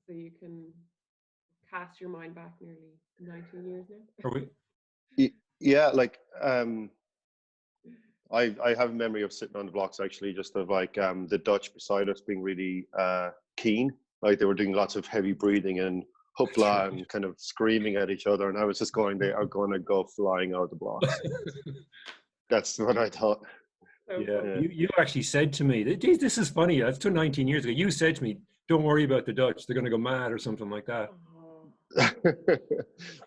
So you can cast your mind back nearly 19 years now. Are we? Yeah, like I have a memory of sitting on the blocks actually, just of like the Dutch beside us being really keen. Like they were doing lots of heavy breathing and hoopla and kind of screaming at each other, and I was just going, they are going to go flying out the blocks. That's what I thought. Yeah. You actually said to me, this is funny, that's 19 years ago. You said to me, don't worry about the Dutch, they're going to go mad or something like that.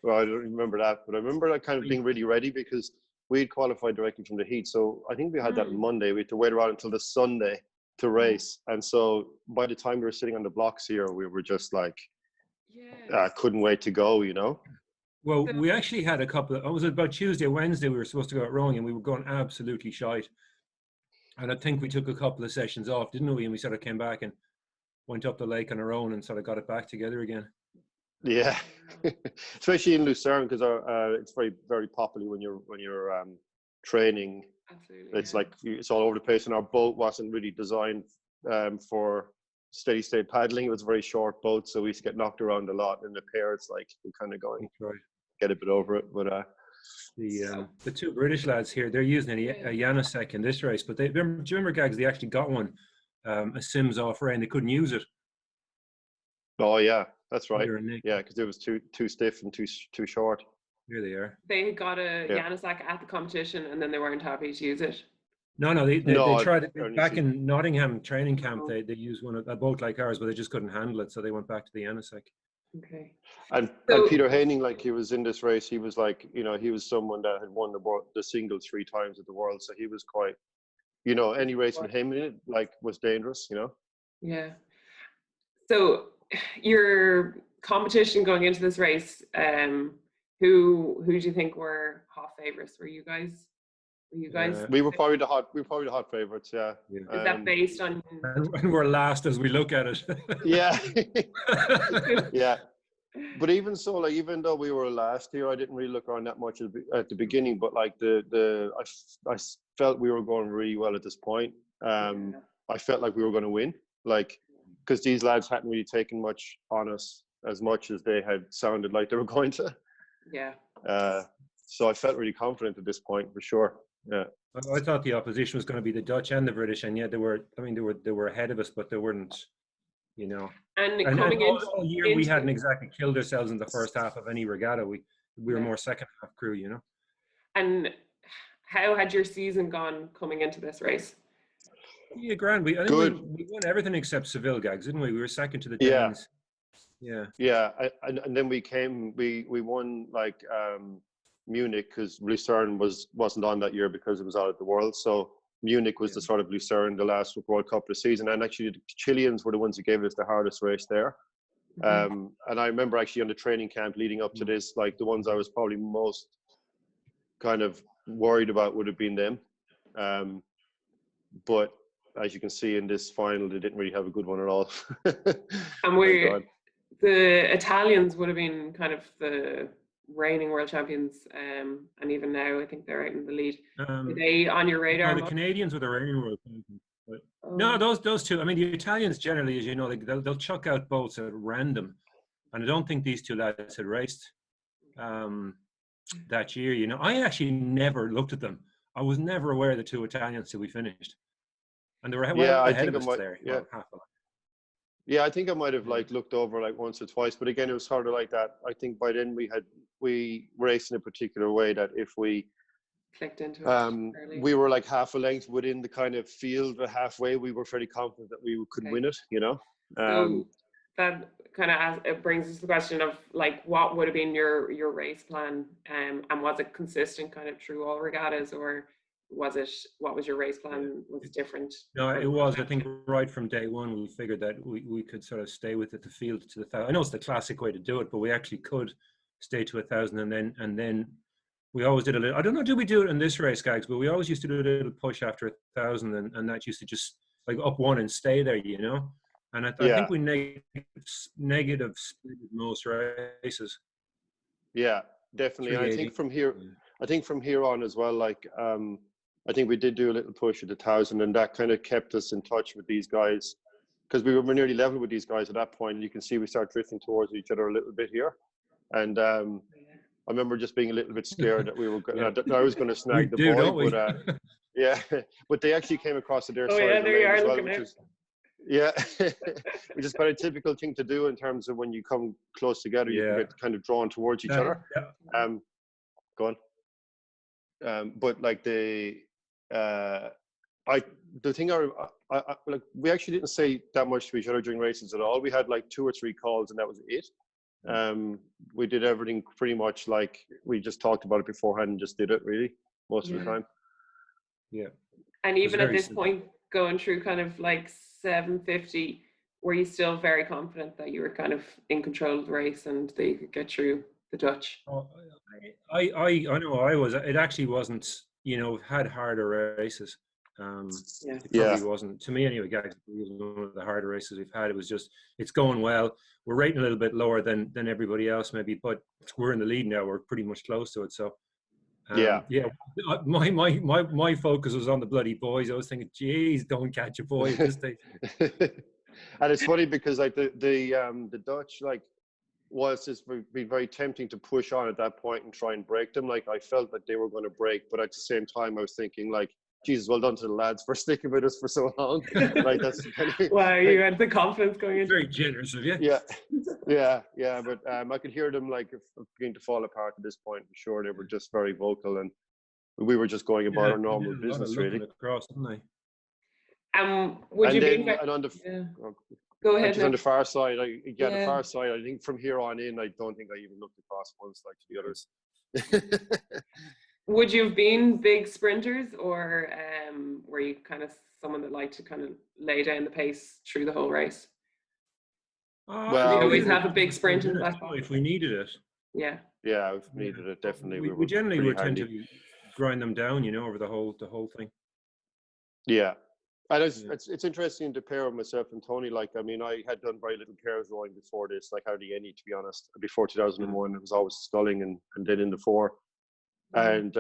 Well, I don't remember that, but I remember that kind of being really ready because we had qualified directly from the heat. So I think we had that Monday. We had to wait around until the Sunday to race. And so by the time we were sitting on the blocks here, we were just like, couldn't wait to go, you know? Well, we actually had a couple of, it was about Tuesday, Wednesday, we were supposed to go out rowing and we were going absolutely shite. And I think we took a couple of sessions off, didn't we? And we sort of came back and went up the lake on our own and sort of got it back together again. Yeah, especially in Lucerne, because it's very, very popular when you're training. Absolutely, it's like it's all over the place, and our boat wasn't really designed for steady state paddling. It was a very short boat, so we used to get knocked around a lot. In the pair, it's like we're kind of going get a bit over it. But the two British lads here, they're using a Yanisek in this race, but do you remember, Gags? They actually got one, a Sims off rain. They couldn't use it. Oh yeah, that's right. Yeah, because it was too stiff and too short. Here they are. They got a Yanisek at the competition, and then they weren't happy to use it. No, they tried it back in Nottingham training camp. They used a boat like ours, but they just couldn't handle it, so they went back to the Yanisek. Okay. And Peter Haining, like he was in this race, he was like, you know, he was someone that had won the singles 3 times at the world, so he was quite, you know, any race with him in it like was dangerous, you know. Yeah. So your competition going into this race, who do you think were hot favorites? Were you guys? We were probably the hot favorites. Yeah. Is that based on? And we're last as we look at it. Yeah. Yeah. But even so, like even though we were last year, I didn't really look around that much at the beginning. But like I felt we were going really well at this point. I felt like we were going to win, like because these lads hadn't really taken much on us as much as they had sounded like they were going to. Yeah. So I felt really confident at this point for sure. Yeah. I thought the opposition was going to be the Dutch and the British, and yet they were ahead of us, but they weren't, you know. And coming all year we hadn't exactly killed ourselves in the first half of any regatta. We were more second half crew, you know. And how had your season gone coming into this race? Yeah, grand. I think we won everything except Seville, Gags, didn't we? We were second to the Danes. Yeah. Yeah, and then we won like Munich because Lucerne wasn't on that year because it was out of the world. So Munich was the sort of Lucerne, the last World Cup of the season, and actually the Chileans were the ones who gave us the hardest race there. And I remember actually on the training camp leading up to this, like the ones I was probably most kind of worried about would have been them. But as you can see in this final, they didn't really have a good one at all. And the Italians would have been kind of the reigning world champions, and even now I think they're out in the lead. Are they on your radar? The Canadians were the reigning world champions. No, those two. I mean, the Italians generally, as you know, they'll chuck out boats at random, and I don't think these two lads had raced that year. You know, I actually never looked at them. I was never aware of the two Italians till we finished, and they were ahead of us there. Yeah. Yeah, I think I might have like looked over like once or twice, but again, it was sort of like that. I think by then we raced in a particular way that if we clicked into it, we were like half a length within the kind of field, but halfway we were fairly confident that we could win it. You know. So that kind of it brings us to the question of like what would have been your race plan, and was it consistent kind of through all regattas, or what was your race plan? Was it different? No, it was. I think right from day one we figured that we could sort of stay with it, the field to the 1,000. I know it's the classic way to do it, but we actually could stay to 1,000, and then we always did a little. I don't know, did we do it in this race, Gags? But we always used to do a little push after 1,000, and that used to just like up one and stay there, you know. And I think we negative split most races. Yeah, definitely. I think from here on as well, like I think we did do a little push at 1,000, and that kind of kept us in touch with these guys because we were nearly level with these guys at that point. And you can see we start drifting towards each other a little bit here. And I remember just being a little bit scared that we were that I was going to snag the boy, don't we? but yeah, but they actually came across to their side yeah, of the there you lane are as well, looking which out. is yeah, which is quite a typical thing to do in terms of when you come close together, you can get kind of drawn towards each other. Go on. But like the thing I like, we actually didn't say that much to each other during races at all. We had like 2 or 3 calls, and that was it. We did everything pretty much like we just talked about it beforehand and just did it really most of the time. Yeah. And even at this point, going through kind of like 750, were you still very confident that you were kind of in control of the race and they could get through the Dutch? I know I was. It actually wasn't. You know, we've had harder races. It probably wasn't, to me anyway, guys. It was one of the harder races we've had. It was just, it's going well. We're rating a little bit lower than everybody else maybe, but we're in the lead now. We're pretty much close to it. So my focus was on the bloody boys. I was thinking, geez, don't catch a boy at this stage. And it's funny because like the Dutch, like, whilst it's been very tempting to push on at that point and try and break them, like I felt that they were going to break, but at the same time I was thinking like, Jesus, well done to the lads for sticking with us for so long. Like that's kind of, wow, you had the confidence going in. Very generous of you. Yeah. But I could hear them like beginning to fall apart at this point. I'm sure they were just very vocal, and we were just going about our normal business, really. Across, didn't they? Would you be? Go ahead. On the far side, the far side. I think from here on in, I don't think I even looked across once like to the others. Would you have been big sprinters, or were you kind of someone that liked to kind of lay down the pace through the whole race? Well, we always have a big sprint in that. If we needed it. Yeah, if we needed it, definitely. We generally would tend to grind them down, you know, over the whole thing. Yeah. And it's interesting to pair with myself and Tony. Like, I mean, I had done very little pairs rowing before this, like hardly any, to be honest. Before 2001, it was always sculling and then in the 4. And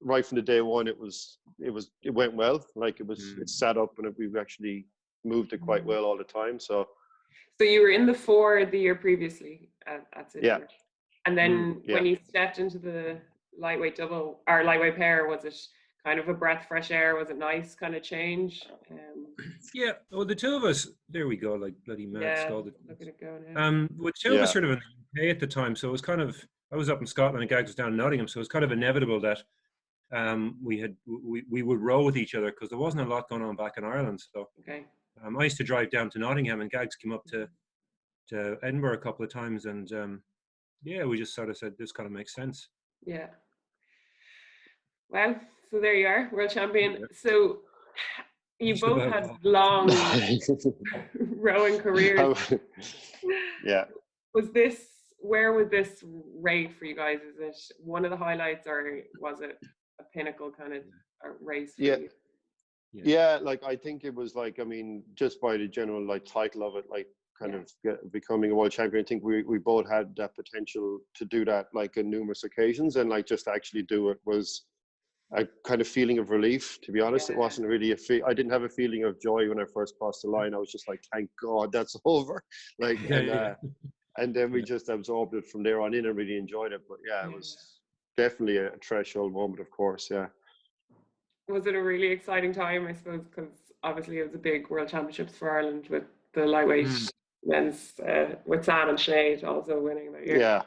right from the day one, it went well. Like it sat up, and we actually moved it quite well all the time. So you were in the 4 the year previously at Sydney. Yeah. And then when you stepped into the lightweight double or lightweight pair, was it kind of a breath of fresh air? Was it nice kind of change? Yeah, well, the 2 of us, there we go, like bloody mad scalded. Look at it go now. Well, 2 of us sort of in the UK at the time, so it was kind of, I was up in Scotland and Gags was down in Nottingham, so it was kind of inevitable that we would row with each other because there wasn't a lot going on back in Ireland. So I used to drive down to Nottingham, and Gags came up to Edinburgh a couple of times, and we just sort of said this kind of makes sense. Yeah. Well, so there you are, world champion. So you both had long rowing careers. Where would this rate for you guys? Is it one of the highlights, or was it a pinnacle kind of race for you? Yeah, like I think it was like, I mean, just by the general like title of it, like kind of becoming a world champion, I think we both had that potential to do that like on numerous occasions, and like just actually do it was a kind of feeling of relief, to be honest. It wasn't really I didn't have a feeling of joy when I first crossed the line. I was just like, thank God that's over. Like, and then we just absorbed it from there on in and really enjoyed it. But it was definitely a threshold moment, of course. Yeah. Was it a really exciting time, I suppose, because obviously it was a big World Championships for Ireland with the lightweight men's, with Sam and Sinead also winning that year. Yeah.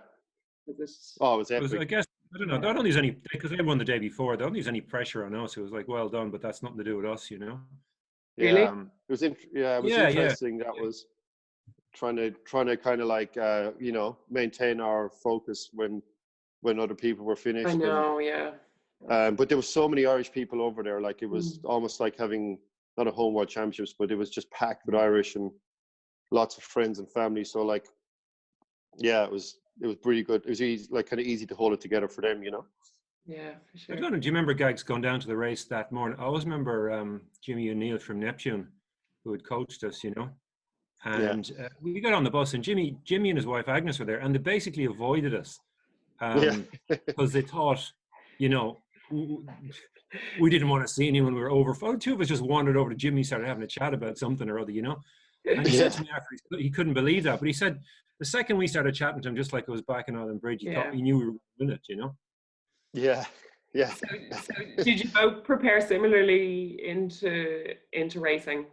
It was epic. I guess, I don't know, I don't think there's any, because they won the day before, I don't think there's any pressure on us. It was like, well done, but that's nothing to do with us, you know? Really? It was interesting. That was trying to kind of like, you know, maintain our focus when other people were finished. I know, but there were so many Irish people over there. Like it was almost like having not a home world championships, but it was just packed with Irish and lots of friends and family. So like, it was pretty good. It was easy, like kind of easy to hold it together for them, you know. Yeah, for sure. I don't know. Do you remember Gags going down to the race that morning? I always remember Jimmy O'Neill from Neptune, who had coached us, you know. And we got on the bus, and Jimmy and his wife Agnes were there, and they basically avoided us because they thought, you know, we didn't want to see anyone. We were over. 2 of us just wandered over to Jimmy, started having a chat about something or other, you know. And he said to me after he couldn't believe that, but he said the second we started chatting to him, just like it was back in Island Bridge, he thought he knew we were in it, you know. Yeah. So did you both prepare similarly into racing?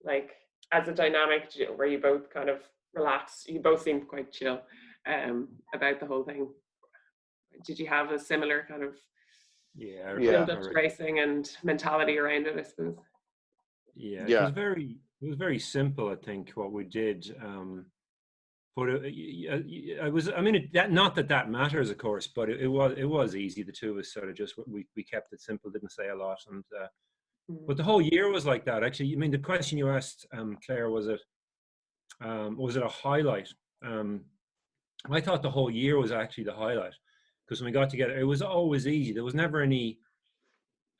Like as a dynamic, where you both kind of relaxed? You both seemed quite chill about the whole thing. Did you have a similar kind of build up to racing and mentality around it, I suppose? Yeah, it was very simple, I think, what we did. But I was, I mean, not that matters, of course, but it was easy. The two of us sort of just, we kept it simple, didn't say a lot. And, but the whole year was like that, actually. I mean, the question you asked, Claire, was it a highlight? I thought the whole year was actually the highlight, because when we got together, it was always easy. There was never any,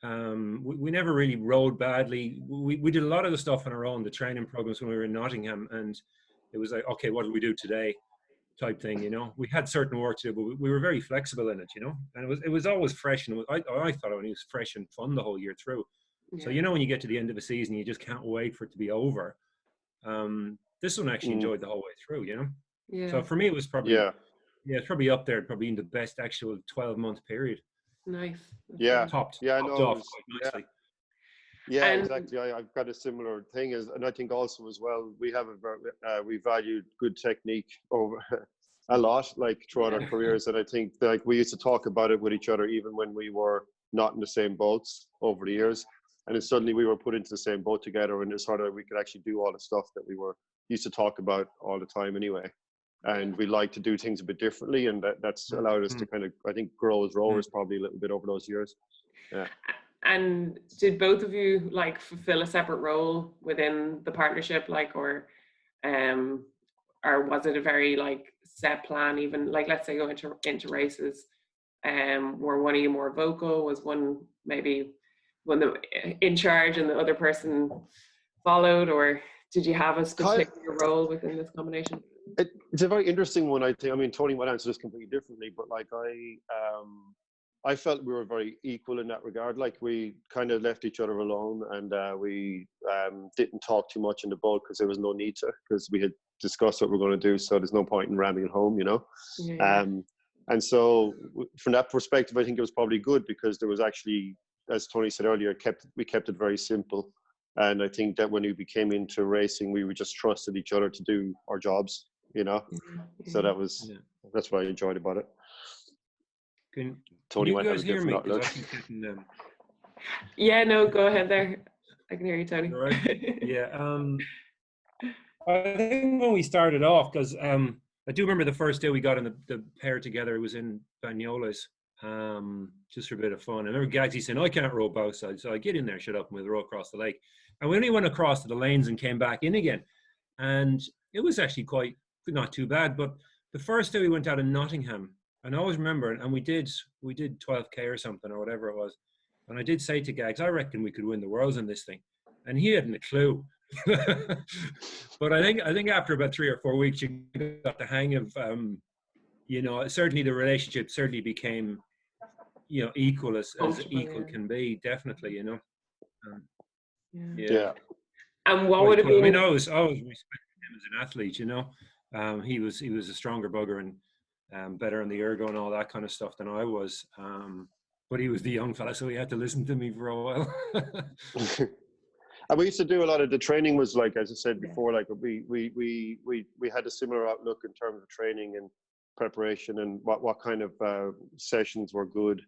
we never really rode badly. We did a lot of the stuff on our own, the training programs when we were in Nottingham, and it was like, okay, what do we do today, type thing, you know. We had certain work to do, but we were very flexible in it, you know. And it was always fresh, and I thought it was fresh and fun the whole year through. Yeah. So you know, when you get to the end of a season, you just can't wait for it to be over. This one actually enjoyed the whole way through, you know. Yeah. So for me, it was probably it's probably up there, probably in the best actual 12-month period. Nice. Topped off quite nicely. Yeah, exactly. I've got a similar thing, and I think also as well, we have we valued good technique over a lot, like throughout our careers, and I think like we used to talk about it with each other even when we were not in the same boats over the years, and then suddenly we were put into the same boat together, and it's sort of we could actually do all the stuff that we were used to talk about all the time anyway, and we like to do things a bit differently, and that's allowed us to kind of, I think, grow as rowers probably a little bit over those years. Yeah. And did both of you like fulfill a separate role within the partnership, like, or was it a very like set plan? Even like, let's say go into races, were one of you more vocal? Was one maybe in charge and the other person followed, or did you have a particular role within this combination? It's a very interesting one, I think. I mean, Tony might answer this completely differently, but like I felt we were very equal in that regard. Like we kind of left each other alone, and we didn't talk too much in the boat because there was no need to, because we had discussed what we're going to do. So there's no point in ramming it home, you know. Yeah. And so from that perspective, I think it was probably good, because there was actually, as Tony said earlier, we kept it very simple. And I think that when we became into racing, we just trusted each other to do our jobs, you know. Mm-hmm. So that's what I enjoyed about it. Tony, you guys hear me? Yeah, no, go ahead there. I can hear you, Tony. All right. Yeah. I think when we started off, because I do remember the first day we got in the pair together, it was in Bagnolas, just for a bit of fun. I remember Gagsy saying, I can't row both sides. So I get in there, shut up, and we'll row across the lake. And we only went across to the lanes and came back in again. And it was actually quite not too bad. But the first day we went out in Nottingham, and I always remember, and we did 12K or something or whatever it was. And I did say to Gags, I reckon we could win the Worlds in this thing. And he hadn't a clue. But I think after about 3 or 4 weeks, you got the hang of, you know, certainly the relationship certainly became, you know, equal as equal can be, definitely, you know. Yeah. And what would it be? I mean, I always respected him as an athlete, you know. He was a stronger bugger and better on the ergo and all that kind of stuff than I was. But he was the young fella, so he had to listen to me for a while. And we used to do a lot of the training was like, as I said before, like we had a similar outlook in terms of training and preparation and what kind of sessions were good.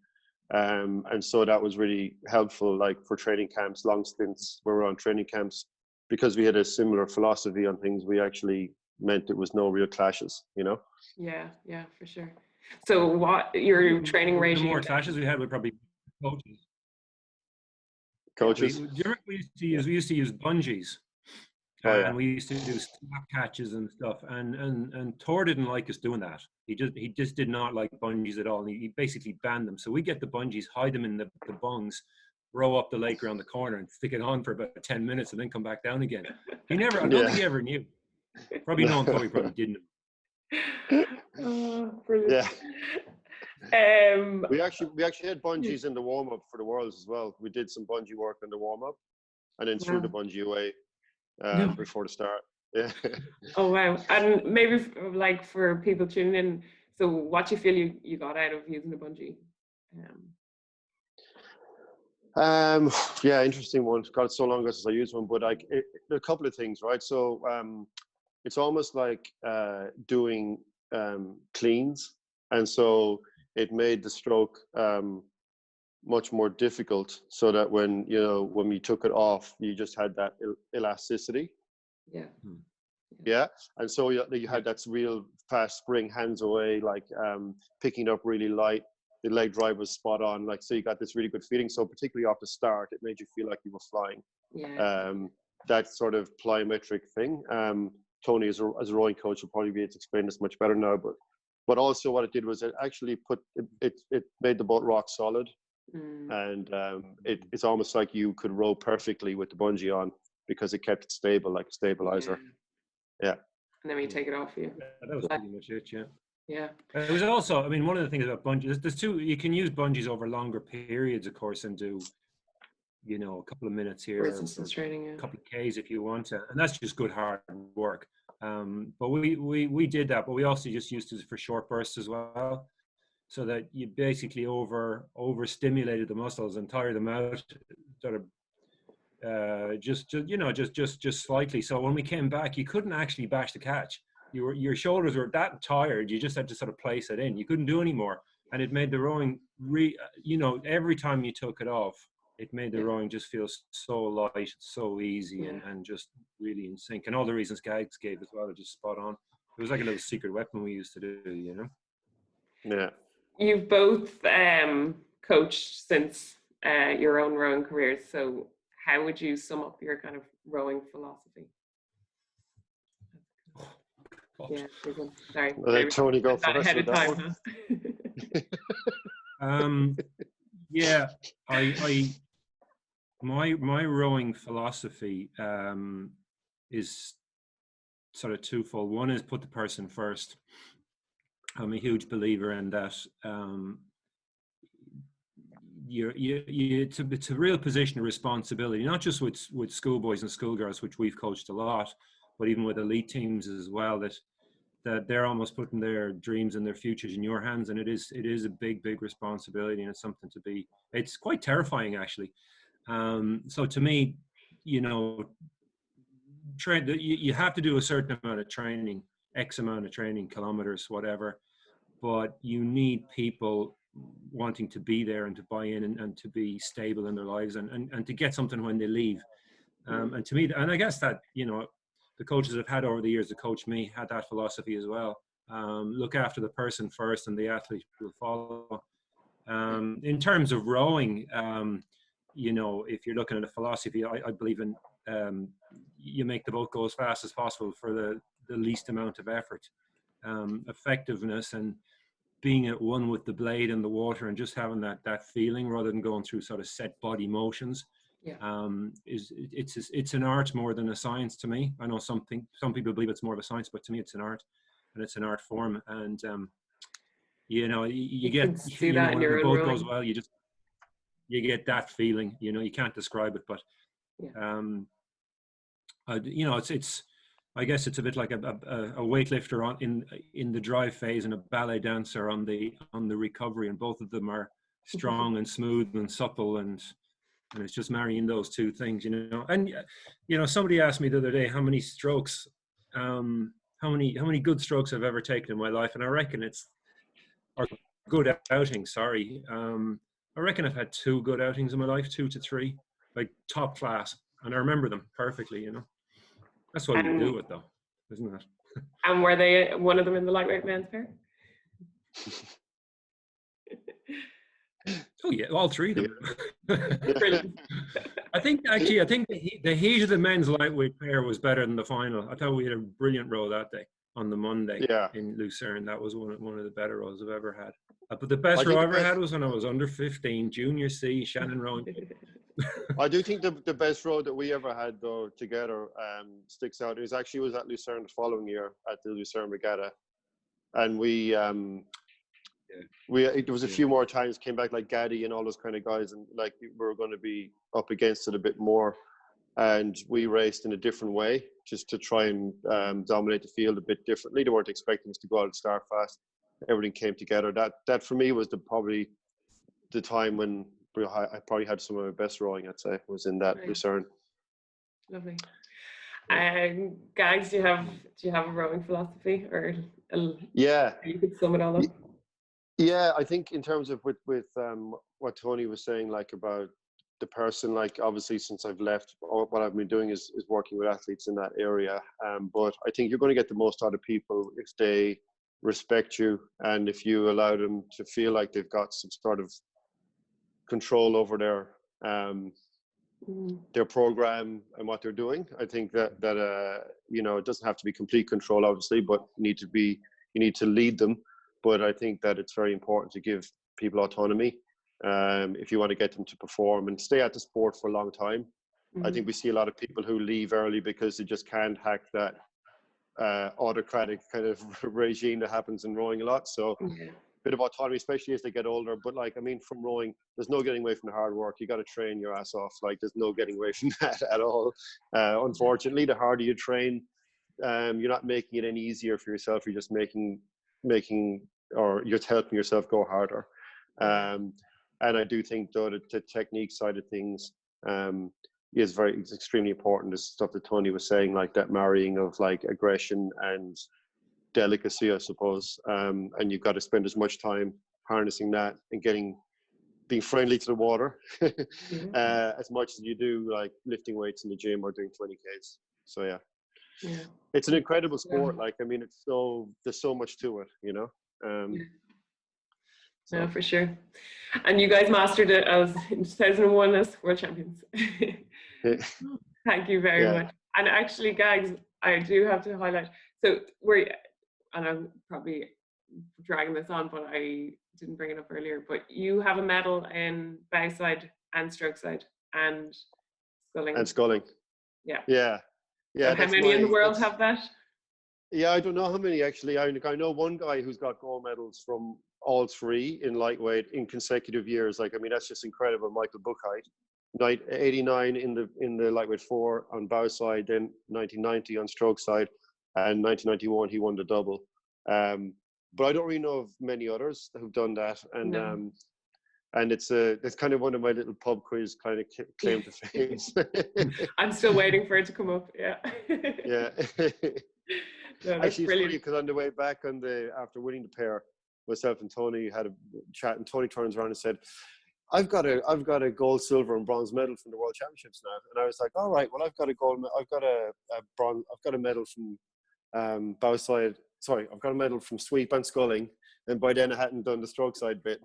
And so that was really helpful, like for training camps, long stints where we're on training camps, because we had a similar philosophy on things. We actually meant there was no real clashes, you know? Yeah, for sure. So what your training regime? The more clashes we had would probably coaches. Do you remember we used to use bungees? And we used to do snap catches and stuff. And Thor didn't like us doing that. He just did not like bungees at all. And he basically banned them. So we get the bungees, hide them in the bungs, row up the lake around the corner and stick it on for about 10 minutes and then come back down again. I don't think he ever knew. Probably no one thought he probably didn't. Brilliant. Yeah. We actually had bungees in the warm up for the Worlds as well. We did some bungee work in the warm up, and then threw the bungee away No. before the start. Yeah. Oh wow! And maybe like for people tuning in, so what do you feel you got out of using the bungee? Yeah, interesting one. God, it's so long ago since I used one, but like there are a couple of things, right? So it's almost like doing cleans, and so it made the stroke much more difficult, so that when we took it off, you just had that elasticity. Yeah. Yeah, and so you had that real fast spring, hands away, like picking up really light. The leg drive was spot on, like, so you got this really good feeling. So particularly off the start, it made you feel like you were flying. Yeah. That sort of plyometric thing. Tony, as a rowing coach, will probably be able to explain this much better now. But also what it did was it actually it made the boat rock solid, and it's almost like you could row perfectly with the bungee on, because it kept it stable, like a stabilizer. Yeah. And then when you take it off, that was pretty much it. Yeah. Yeah. It was also, I mean, one of the things about bungees, there's two, you can use bungees over longer periods, of course, and do, a couple of minutes here, Resistance training, a couple of Ks if you want to, and that's just good hard work. But we did that, but we also just used it for short bursts as well, so that you basically overstimulated the muscles and tired them out, sort of just slightly. So when we came back, you couldn't actually bash the catch. Your shoulders were that tired, you just had to sort of place it in. You couldn't do any more, and it made the rowing every time you took it off, it made the rowing just feel so light, so easy, and just really in sync. And all the reasons Gags gave as well are just spot on. It was like a little secret weapon we used to do, Yeah. You've both coached since your own rowing careers. So how would you sum up your kind of rowing philosophy? Yeah, sorry. Let Tony go first. Ahead of time, yeah, my rowing philosophy is sort of twofold. One is put the person first. I'm a huge believer in that. It's a real position of responsibility, not just with schoolboys and schoolgirls, which we've coached a lot, but even with elite teams as well, that they're almost putting their dreams and their futures in your hands. And it is a big responsibility, and it's something it's quite terrifying, actually. So to me, you have to do a certain amount of training, X amount of training, kilometers, whatever, but you need people wanting to be there and to buy in and to be stable in their lives and to get something when they leave. And to me, and I guess that, the coaches I've had over the years to coach me had that philosophy as well. Look after the person first, and the athlete will follow. In terms of rowing, if you're looking at a philosophy, I believe in you make the boat go as fast as possible for the least amount of effort. Effectiveness and being at one with the blade and the water, and just having that feeling rather than going through sort of set body motions. It's an art more than a science to me. I know some people believe it's more of a science, but to me it's an art, and it's an art form. And you get see that in your when the own boat rowing. goes well, you get that feeling. You can't describe it, but it's I guess it's a bit like a weightlifter in the drive phase and a ballet dancer on the recovery, and both of them are strong and smooth and supple, and it's just marrying those two things, And somebody asked me the other day how many strokes, how many good strokes I've ever taken in my life, and I reckon or good outings. Sorry, I reckon I've had 2 good outings in my life, 2 to 3, like top class, and I remember them perfectly. That's why we do it, though, isn't it? And were they one of them in the lightweight men's pair? Oh yeah, all 3 of them. Brilliant. I think the heat of the men's lightweight pair was better than the final. I thought we had a brilliant row that day on the Monday in Lucerne. That was one of the better rows I've ever had. But the best row I ever had was when I was under 15, junior C, Shannon rowing. I do think the best row that we ever had, though, together sticks out. It was at Lucerne the following year at the Lucerne Regatta, and there was a few more times came back, like Gaddy and all those kind of guys, and like we were going to be up against it a bit more. and we raced in a different way just to try and dominate the field a bit differently. They weren't expecting us to go out and start fast. Everything came together. That for me was probably the time when I probably had some of my best rowing, I'd say, was in that Lucerne. Lovely. Gags, do you have a rowing philosophy, or Yeah, you could sum it all up? Yeah, I think in terms of with what Tony was saying, like about the person, like obviously since I've left, what I've been doing is working with athletes in that area. But I think you're going to get the most out of people if they respect you and if you allow them to feel like they've got some sort of control over their program and what they're doing. I think that you know, it doesn't have to be complete control, obviously, but you need to lead them. But I think that it's very important to give people autonomy if you want to get them to perform and stay at the sport for a long time. I think we see a lot of people who leave early because they just can't hack that autocratic kind of regime that happens in rowing a lot. So bit of autonomy, especially as they get older. But like, I mean, from rowing, there's no getting away from the hard work. You got to train your ass off. Like, there's no getting away from that at all. Unfortunately, the harder you train, you're not making it any easier for yourself. You're just making, or you're helping yourself go harder. And I do think though that the technique side of things is extremely important. The stuff that Tony was saying, like that marrying of like aggression and delicacy, I suppose, and you've got to spend as much time harnessing that and being friendly to the water as much as you do like lifting weights in the gym or doing 20Ks. So yeah, it's an incredible sport. Like, I mean, there's so much to it, you know. No, for sure. And you guys mastered it as in 2001 as world champions. Thank you very much. And actually, Gags, I do have to highlight, so and I'm probably dragging this on, but I didn't bring it up earlier, but you have a medal in bow side and stroke side and sculling. Yeah. So how many in the world have that? Yeah, I don't know how many actually. I know one guy who's got gold medals from all three in lightweight in consecutive years. Like, I mean, that's just incredible. Michael Buchheit, 89 in the lightweight 4 on bow side, then 1990 on stroke side, and 1991 he won the double. But I don't really know of many others who've done that. And and it's kind of one of my little pub quiz kind of claim to fame. I'm still waiting for it to come up. Yeah. No, actually, it's funny because on the way back after winning the pair, myself and Tony had a chat, and Tony turns around and said, I've got a gold, silver, and bronze medal from the World Championships now. And I was like, all right, well, I've got a medal from bow side. Sorry, I've got a medal from sweep and sculling, and by then I hadn't done the stroke side bit.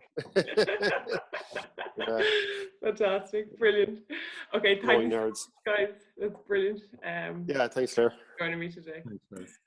Fantastic, brilliant. Okay, thanks, nerds. guys. That's brilliant. Yeah, thanks, Claire. Joining me today. Thanks,